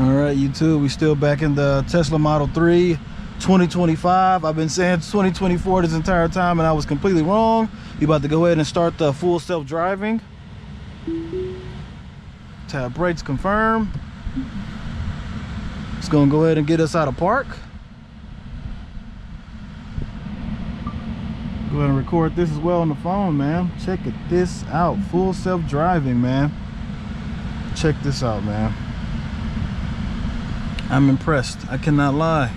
All right, YouTube, we still back in the Tesla Model 3 2025. I've been saying 2024 this entire time and I was completely wrong. You about to go ahead and start the full self-driving. Tap brakes, confirm. It's gonna go ahead and get us out of park. Go ahead and record this as well on the phone, man. Check this out, full self-driving, man. Check this out, man. I'm impressed, I cannot lie.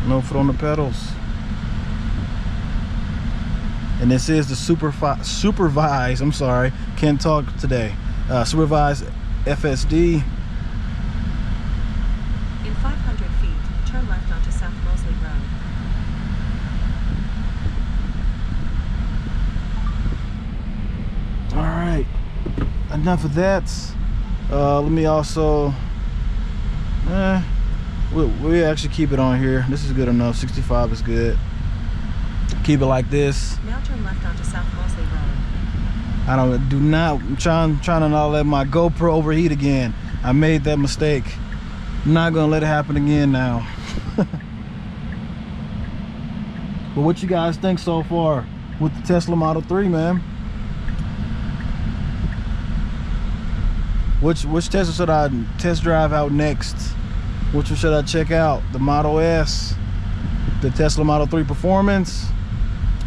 No foot on the pedals. And this is the supervised, I'm sorry, can't talk today. Supervised FSD. In 500 feet, turn left onto South Mosley Road. All right, enough of that. Let me also, we actually keep it on here. This is good enough. 65 is good. Keep it like this. Now turn left onto South Mosley Road. I'm trying to not let my GoPro overheat again. I made that mistake. I'm not gonna let it happen again now. But what you guys think so far with the Tesla Model 3, man? Which Tesla should I test drive out next? Which one should I check out? The Model S, the Tesla Model 3 Performance,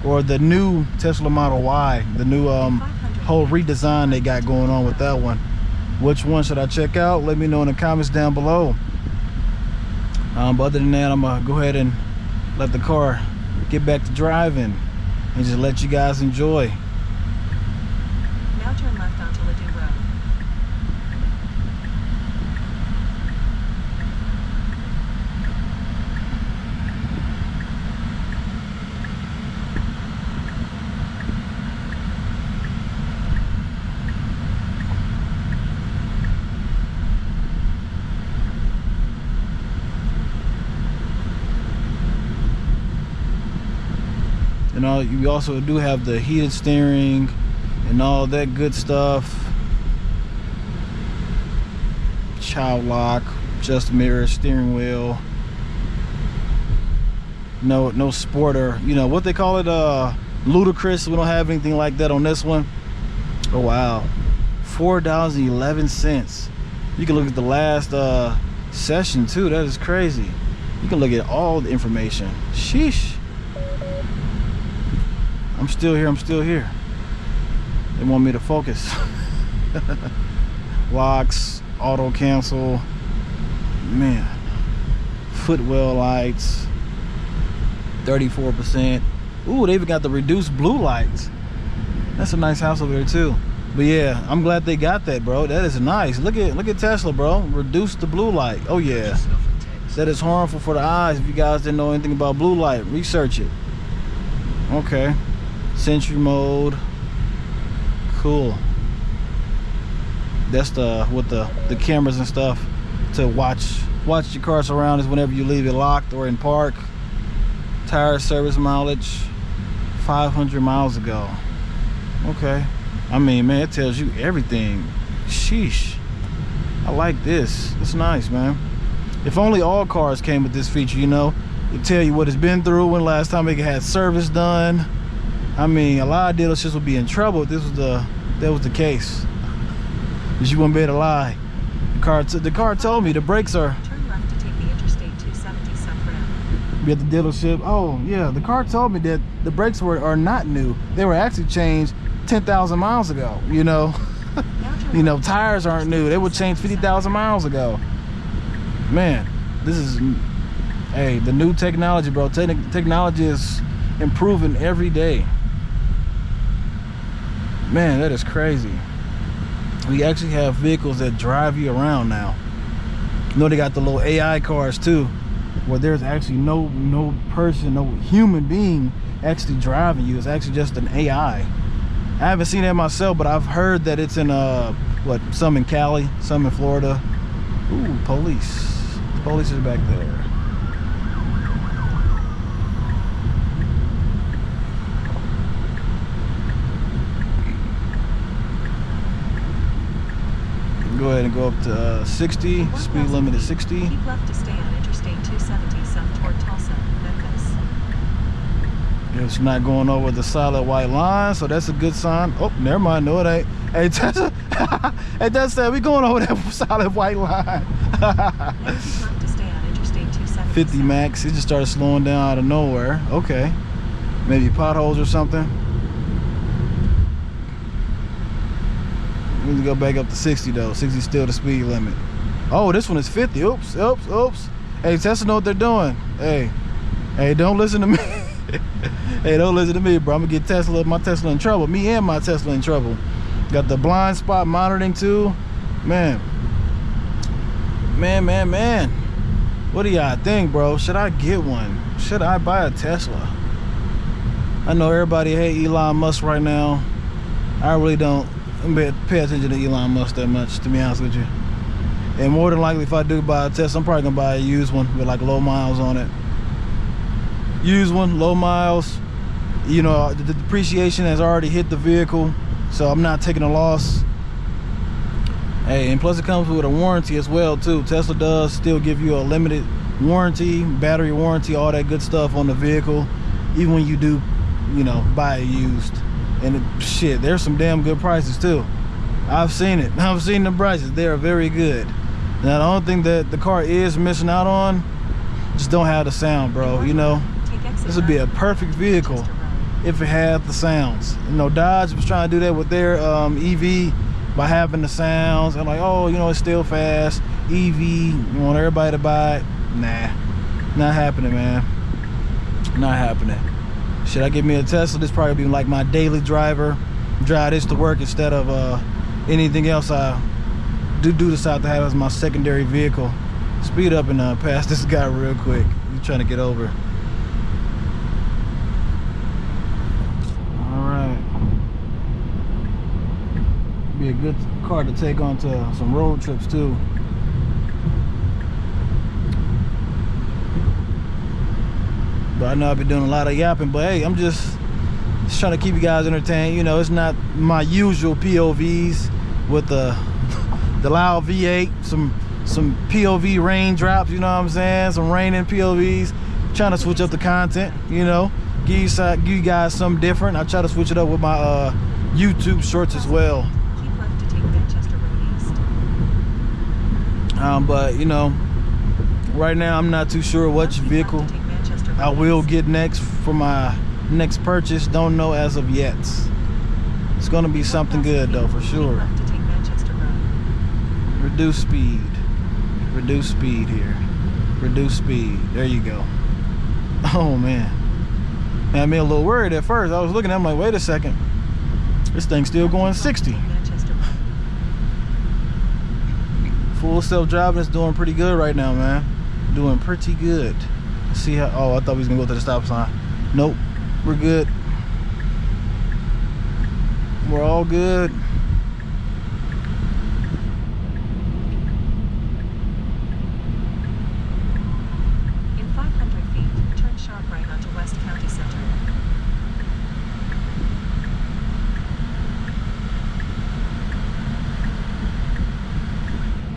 or the new Tesla Model Y, the new whole redesign they got going on with that one? Which one should I check out? Let me know in the comments down below. But other than that, I'm gonna go ahead and let the car get back to driving and just let you guys enjoy. Now turn left onto Ladue Road. You know, you also do have the heated steering and all that good stuff. Child lock, just mirror, steering wheel. No sport, or you know what they call it, ludicrous. We don't have anything like that on this one. Oh wow, $4.11. You can look at the last session too. That is crazy. You can look at all the information. Sheesh. I'm still here. They want me to focus. Locks, auto cancel, man. Footwell lights, 34%. Ooh, they even got the reduced blue lights. That's a nice house over there too. But yeah, I'm glad they got that, bro. That is nice. Look at Tesla, bro. Reduce the blue light. Oh yeah. That is harmful for the eyes. If you guys didn't know anything about blue light, research it. Okay. Sentry mode, cool. That's with the cameras and stuff to watch your car surroundings whenever you leave it locked or in park. Tire service mileage, 500 miles ago. Okay, I mean, man, it tells you everything. Sheesh, I like this. It's nice, man. If only all cars came with this feature, you know, it'd tell you what it's been through, when last time it had service done. I mean, a lot of dealerships would be in trouble if that was the case. Because you wouldn't be able to lie. The car told me the brakes are. Turn left to take the Interstate 270 South Ramp. Be at the dealership. Oh yeah, the car told me that the brakes are not new. They were actually changed 10,000 miles ago. You know, you know, tires aren't new. They were changed 50,000 miles ago. Man, this is, hey, the new technology, bro. Technology is improving every day. Man, that is crazy. We actually have vehicles that drive you around now. You know, they got the little AI cars too, where there's actually no person, no human being actually driving you. It's actually just an AI. I haven't seen that myself, but I've heard that it's in some in Cali, some in Florida. Ooh, police. The police is back there. go up to 60. Speed limit is 60. Keep left to stay on Interstate 270 south toward Tulsa, Memphis. It's not going over the solid white line, so that's a good sign. Oh, never mind. No, it ain't. Hey, Tesla. Hey, Tesla, we going over that solid white line. Now keep left to stay on Interstate 270 50 south. max. It just started slowing down out of nowhere. Okay. Maybe potholes or something. We need to go back up to 60 though. 60 is still the speed limit. Oh, this one is 50. Oops, oops, oops. Hey, Tesla know what they're doing. Hey, don't listen to me. Hey, don't listen to me, bro. I'm gonna get my Tesla in trouble. Me and my Tesla in trouble. Got the blind spot monitoring too. Man. What do y'all think, bro? Should I get one? Should I buy a Tesla? I know everybody hate Elon Musk right now. I really don't pay attention to Elon Musk that much, to be honest with you. And more than likely, if I do buy a Tesla, I'm probably gonna buy a used one with like low miles on it. Used one, low miles. You know, the depreciation has already hit the vehicle, so I'm not taking a loss. Hey, and plus it comes with a warranty as well too. Tesla does still give you a limited warranty, battery warranty, all that good stuff on the vehicle, even when you do, you know, buy it used. And shit, there's some damn good prices too. I've seen it. I've seen the prices. They are very good. Now the only thing that the car is missing out on, just don't have the sound, bro. You know, this would be a perfect vehicle if it had the sounds. You know, Dodge was trying to do that with their EV by having the sounds and like, oh, you know, it's still fast. EV, you want everybody to buy it. Nah, not happening, man. Not happening. Should I get me a Tesla? This probably be like my daily driver. Drive this to work instead of anything else I do decide to have as my secondary vehicle. Speed up and pass this guy real quick. He's trying to get over. Alright. Be a good car to take on to some road trips too. But I know I've been doing a lot of yapping, but hey, I'm just trying to keep you guys entertained. You know, it's not my usual POVs with the loud V8, some POV raindrops, you know what I'm saying? Some raining POVs. Trying to switch up the content, you know, give you guys something different. I try to switch it up with my YouTube shorts as well. Keep left to take Manchester Road East. But you know, right now I'm not too sure which vehicle I will get next for my next purchase. Don't know as of yet. It's gonna be something good though, for sure. Reduce speed. Reduce speed here. Reduce speed. There you go. Oh man. Had me a little worried at first. I was looking at it, I'm like, wait a second. This thing's still going 60. Full self-driving is doing pretty good right now, man. Doing pretty good. See how, oh, I thought we was gonna go to the stop sign. Nope, we're good. We're all good. In 500 feet, turn sharp right onto West County Center.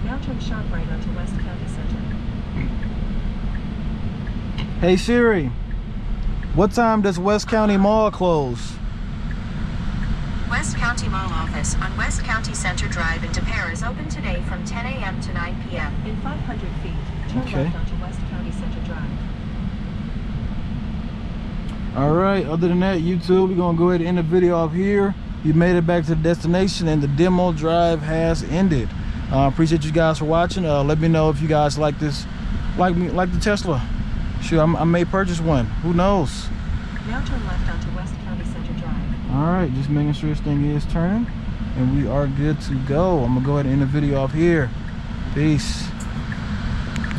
Now turn sharp right onto West County Center. Hey Siri, what time does West County Mall close? West County Mall office on West County Center Drive in Depere is open today from 10 a.m. to 9 p.m. In 500 feet, turn left onto West County Center Drive. Alright, other than that, YouTube, we're going to go ahead and end the video off here. You made it back to the destination and the demo drive has ended. Appreciate you guys for watching. Let me know if you guys like this, like the Tesla. Sure, I may purchase one. Who knows? Now turn left onto West County Center Drive. Alright, just making sure this thing is turning. And we are good to go. I'm going to go ahead and end the video off here. Peace.